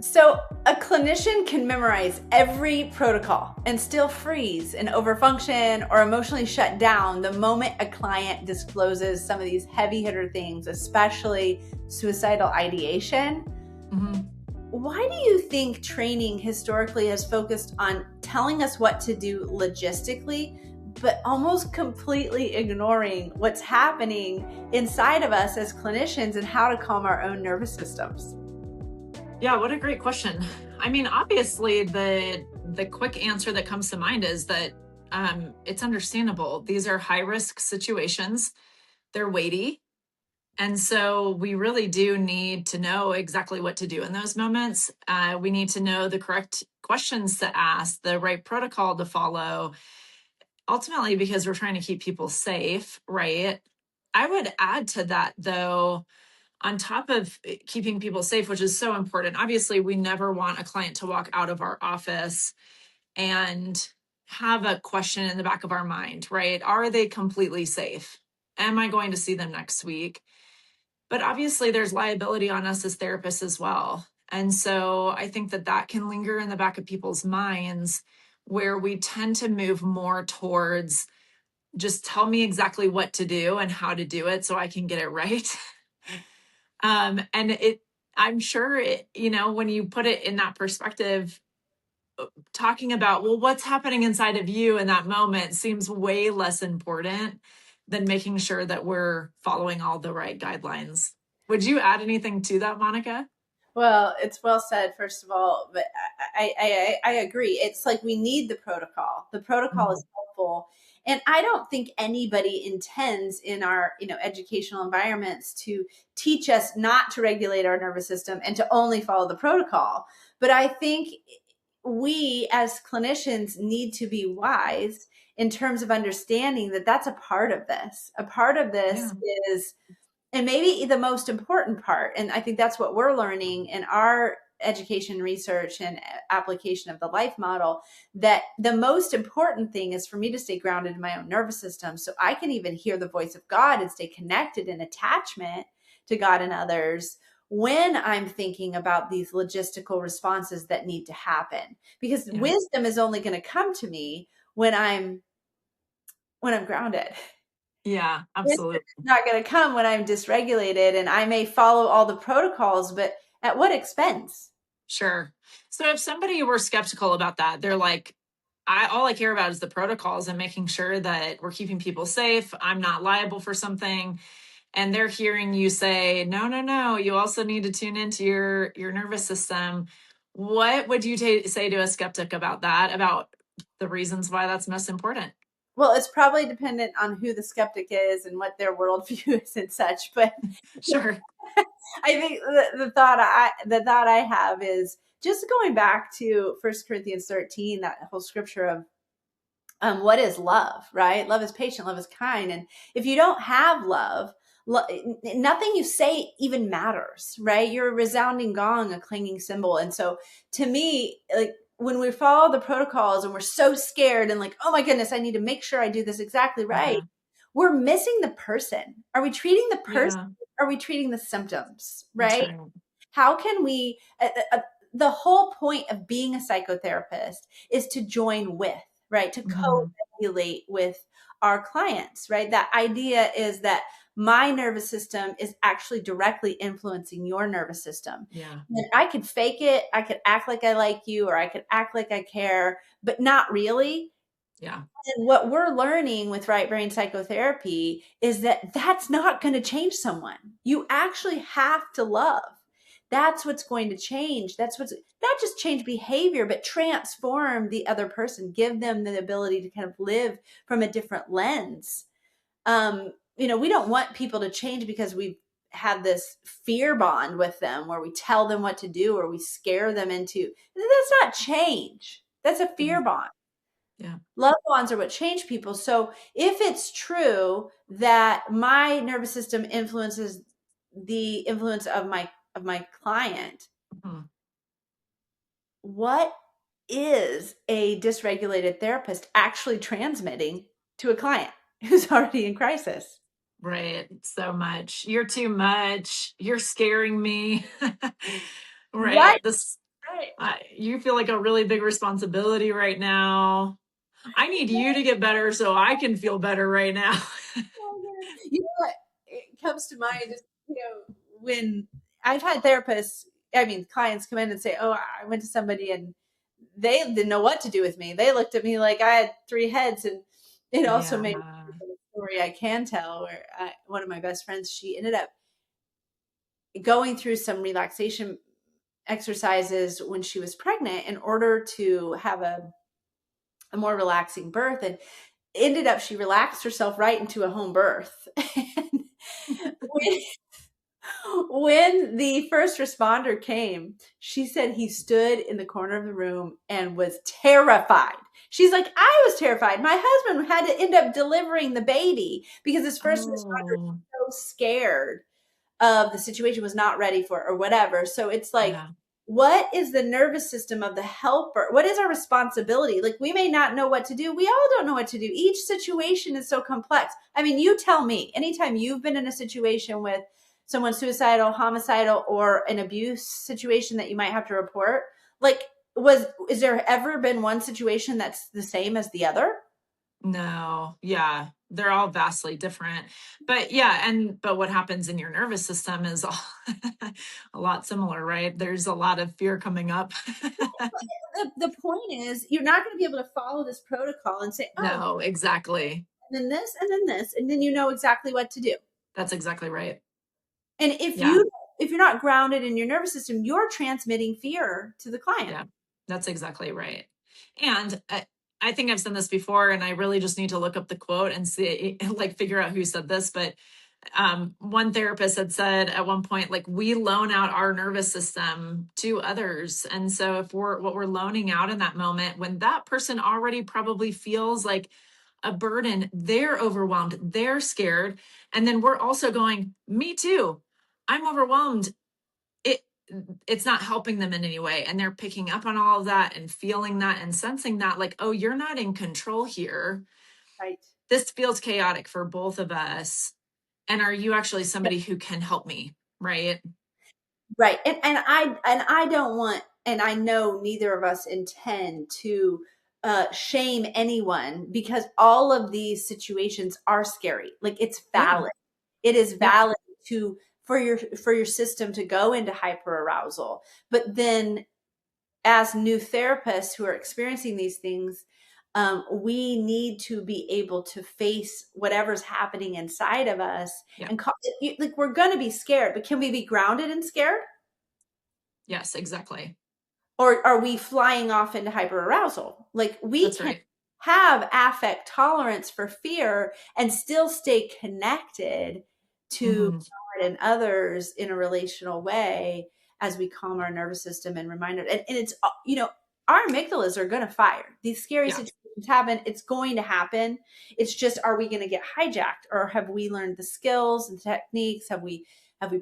So, a clinician can memorize every protocol and still freeze and overfunction or emotionally shut down the moment a client discloses some of these heavy hitter things, especially suicidal ideation. Mm-hmm. Why do you think training historically has focused on telling us what to do logistically, but almost completely ignoring what's happening inside of us as clinicians and how to calm our own nervous systems? Yeah, what a great question. I mean, obviously, the quick answer that comes to mind is that it's understandable. These are high risk situations. They're weighty. And so we really do need to know exactly what to do in those moments. We need to know the correct questions to ask, the right protocol to follow, ultimately, because we're trying to keep people safe, right? I would add to that, though, on top of keeping people safe, which is so important. Obviously, we never want a client to walk out of our office and have a question in the back of our mind, right? Are they completely safe? Am I going to see them next week? But obviously, there's liability on us as therapists as well. And so I think that that can linger in the back of people's minds, where we tend to move more towards just tell me exactly what to do and how to do it so I can get it right. And I'm sure when you put it in that perspective, talking about, well, what's happening inside of you in that moment seems way less important than making sure that we're following all the right guidelines. Would you add anything to that, Monica? Well, it's well said, first of all, but I agree. It's like we need the protocol. The protocol Mhm. is helpful. And I don't think anybody intends in our, educational environments to teach us not to regulate our nervous system and to only follow the protocol. But I think we as clinicians need to be wise in terms of understanding that that's a part of this. A part of this Yeah. is, and maybe the most important part, and I think that's what we're learning in our education research and application of the life model, that the most important thing is for me to stay grounded in my own nervous system so I can even hear the voice of God and stay connected in attachment to God and others when I'm thinking about these logistical responses that need to happen, because Yeah. wisdom is only going to come to me when I'm grounded. Yeah, Wisdom absolutely. is not going to come when I'm dysregulated, and I may follow all the protocols, but at what expense? Sure. So if somebody were skeptical about that, they're like, all I care about is the protocols and making sure that we're keeping people safe. I'm not liable for something. And they're hearing you say, no, no, no, you also need to tune into your nervous system. What would you say to a skeptic about that, about the reasons why that's most important? Well, it's probably dependent on who the skeptic is and what their worldview is and such. But Sure. I think the thought I have is just going back to 1 Corinthians 13, that whole scripture of what is love, right? Love is patient, love is kind. And if you don't have love, nothing you say even matters, right? You're a resounding gong, a clanging cymbal. And so to me, like when we follow the protocols and we're so scared and like, oh my goodness, I need to make sure I do this exactly right, Yeah. we're missing the person. Are we treating the person? Yeah. Are we treating the symptoms, That's right? right. How can we, the whole point of being a psychotherapist is to join with, right? To Hmm. co-regulate with our clients, right? That idea is that my nervous system is actually directly influencing your nervous system. Yeah. And I could fake it, I could act like I like you, or I could act like I care, but not really. Yeah. And what we're learning with right brain psychotherapy is that that's not going to change someone. You actually have to love. That's what's going to change. That's what's not just change behavior, but transform the other person, give them the ability to kind of live from a different lens. We don't want people to change because we've had this fear bond with them where we tell them what to do or we scare them into. That's not change. That's a fear bond. Yeah. Loved ones are what change people. So if it's true that my nervous system influences the influence of my client, Mhm. what is a dysregulated therapist actually transmitting to a client who's already in crisis? Right. So much. You're too much. You're scaring me. Right. Right. This. You feel like a really big responsibility right now. I need you to get better so I can feel better right now. You know what? It comes to mind is, when I've had therapists, I mean, clients come in and say, "Oh, I went to somebody and they didn't know what to do with me. They looked at me like I had three heads." And it also made me Yeah. think of a story I can tell where one of my best friends, she ended up going through some relaxation exercises when she was pregnant in order to have a more relaxing birth. And ended up, she relaxed herself right into a home birth. And when, when the first responder came, she said he stood in the corner of the room and was terrified. She's like, I was terrified. My husband had to end up delivering the baby because his first responder Oh, was so scared of the situation, was not ready for it or whatever. So it's like, yeah. what is the nervous system of the helper? What is our responsibility? Like, we may not know what to do. We all don't know what to do. Each situation is so complex. I mean, you tell me, anytime you've been in a situation with someone suicidal, homicidal, or an abuse situation that you might have to report, like, is there ever been one situation that's the same as the other? No, yeah, they're all vastly different. But yeah, but what happens in your nervous system is all a lot similar, right? There's a lot of fear coming up. The point is, you're not going to be able to follow this protocol and say, oh, No, exactly. and then this, and then this, and then you know exactly what to do. That's exactly right. And Yeah, if you're not grounded in your nervous system, you're transmitting fear to the client. yeah, that's exactly right. And I think I've said this before, and I really just need to look up the quote and see, like, figure out who said this. But one therapist had said at one point, like, we loan out our nervous system to others. And so if what we're loaning out in that moment, when that person already probably feels like a burden, they're overwhelmed, they're scared. And then we're also going, me too. I'm overwhelmed. It it's not helping them in any way. And they're picking up on all of that and feeling that and sensing that, like, oh, you're not in control here. Right. This feels chaotic for both of us. And are you actually somebody who can help me? Right. Right. And I don't want, and I know neither of us intend to shame anyone, because all of these situations are scary. Like, it's Yeah. valid. It is Yep. valid to for your system to go into hyperarousal. But then, as new therapists who are experiencing these things, we need to be able to face whatever's happening inside of us Yeah. and like, we're going to be scared, but can we be grounded and scared? Yes, exactly. Or are we flying off into hyperarousal? Like, we That's can right. have affect tolerance for fear and still stay connected to Hmm. God and others in a relational way, as we calm our nervous system and remind it. And it's, our amygdalas are going to fire. These scary Yeah, situations happen. It's going to happen. It's just, are we going to get hijacked, or have we learned the skills and techniques? Have we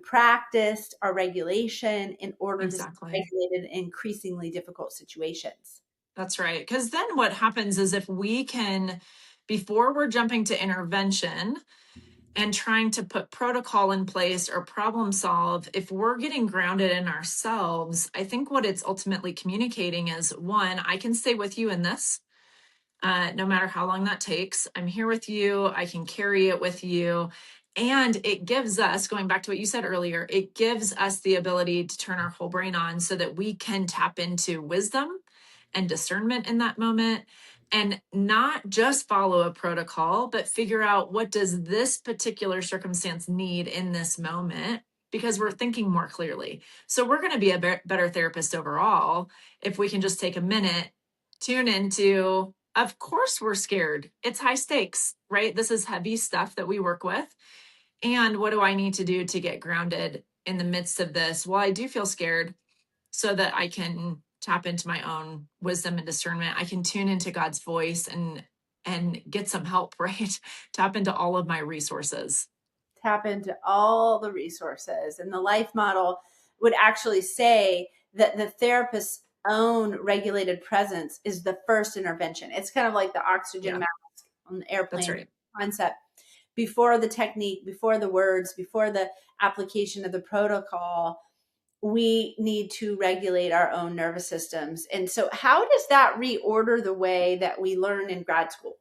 practiced our regulation in order to exactly. regulated in increasingly difficult situations? That's right. Because then what happens is, if we can, before we're jumping to intervention and trying to put protocol in place or problem solve, if we're getting grounded in ourselves, I think what it's ultimately communicating is, one, I can stay with you in this. No matter how long that takes. I'm here with you. I can carry it with you. And it gives us, going back to what you said earlier, it gives us the ability to turn our whole brain on so that we can tap into wisdom and discernment in that moment, and not just follow a protocol, but figure out, what does this particular circumstance need in this moment, because we're thinking more clearly. So we're going to be a better therapist overall if we can just take a minute, tune into, of course we're scared. It's high stakes, right? This is heavy stuff that we work with. And what do I need to do to get grounded in the midst of this? Well, I do feel scared, so that I can tap into my own wisdom and discernment. I can tune into God's voice and get some help, right? Tap into all of my resources. Tap into all the resources. And the life model would actually say that the therapist's own regulated presence is the first intervention. It's kind of like the oxygen Yeah, mask on the that's airplane right. concept. Before the technique, before the words, before the application of the protocol, we need to regulate our own nervous systems. And so how does that reorder the way that we learn in grad school,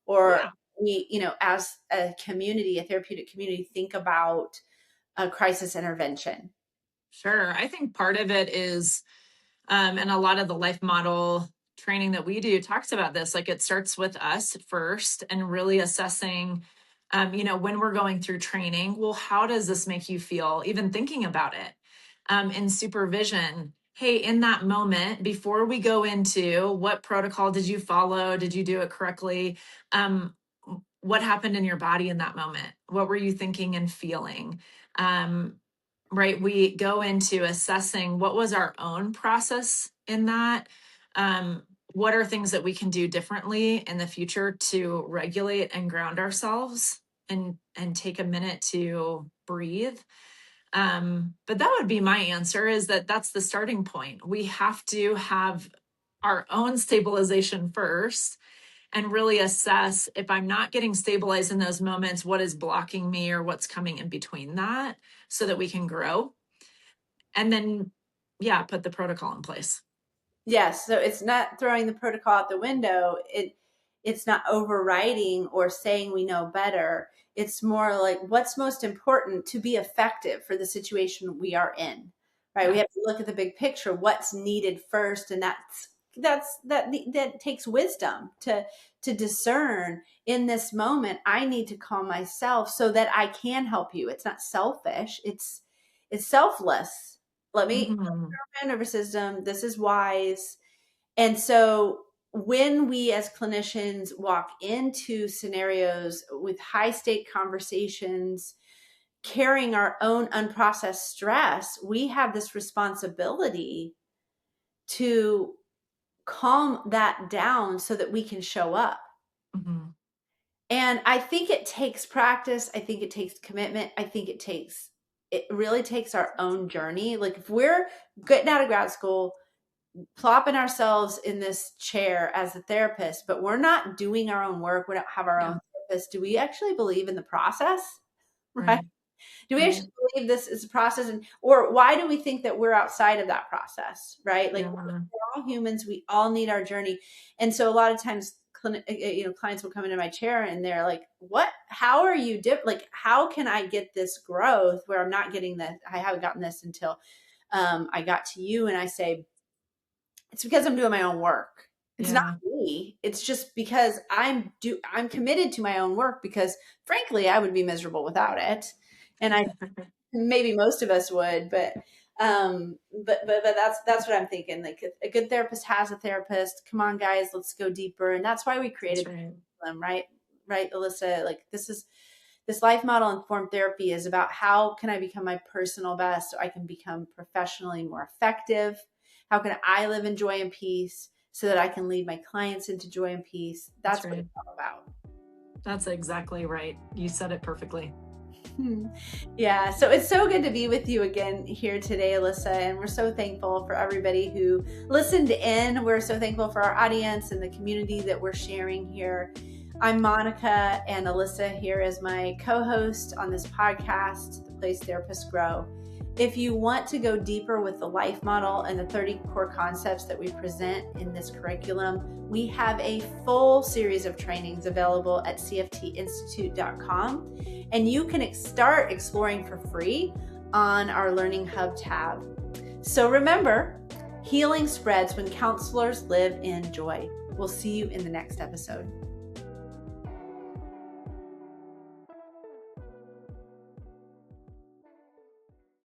or Yeah, we, as a community, a therapeutic community, think about a crisis intervention? sure. I think part of it is, and a lot of the life model training that we do talks about this. Like, it starts with us first and really assessing, when we're going through training, well, how does this make you feel? Even thinking about it, in supervision. Hey, in that moment, before we go into what protocol did you follow? Did you do it correctly? Um, what happened in your body in that moment? What were you thinking and feeling? Um, right, we go into assessing what was our own process in that. What are things that we can do differently in the future to regulate and ground ourselves, and take a minute to breathe. But that would be my answer, is that that's the starting point. We have to have our own stabilization first and really assess, if I'm not getting stabilized in those moments, what is blocking me or what's coming in between that, so that we can grow. And then, yeah, put the protocol in place. Yes, so it's not throwing the protocol out the window. It's not overriding or saying we know better. It's more like, what's most important to be effective for the situation we are in. Right? We Yeah. have to look at the big picture, what's needed first, and that takes wisdom to discern in this moment. I need to calm myself so that I can help you. It's not selfish. It's selfless. Let me Mm-hmm. my nervous system. This is wise. And so when we as clinicians walk into scenarios with high stake conversations, carrying our own unprocessed stress, we have this responsibility to calm that down so that we can show up. Mm-hmm. And I think it takes practice. I think it takes commitment. I think it really takes our own journey. Like, if we're getting out of grad school, plopping ourselves in this chair as a therapist, but we're not doing our own work, we don't have our Yeah. own therapist, do we actually believe in the process? Right? Right. Do we Right. actually believe this is a process? Or why do we think that we're outside of that process? Right? Like, Yeah. we're all humans. We all need our journey. And so a lot of times, clients will come into my chair and they're like, what, how are you like, how can I get this growth where I'm not getting that? I haven't gotten this until I got to you. And I say, it's because I'm doing my own work. It's not Yeah. me. It's just because I'm committed to my own work, because frankly, I would be miserable without it. And I maybe most of us would, but that's what I'm thinking. Like, a good therapist has a therapist. Come on, guys, let's go deeper. And that's why we That's created right. them, right? Right, Alyssa? Like, this life model informed therapy is about how can I become my personal best so I can become professionally more effective? How can I live in joy and peace so that I can lead my clients into joy and peace? That's That's what right. it's all about. That's exactly right. You said it perfectly. Yeah, so it's so good to be with you again here today, Alyssa. And we're so thankful for everybody who listened in. We're so thankful for our audience and the community that we're sharing here. I'm Monica, and Alyssa here is my co-host on this podcast, The Place Therapists Grow. If you want to go deeper with the life model and the 30 core concepts that we present in this curriculum, we have a full series of trainings available at cftinstitute.com, and you can start exploring for free on our Learning Hub tab. So remember, healing spreads when counselors live in joy. We'll see you in the next episode.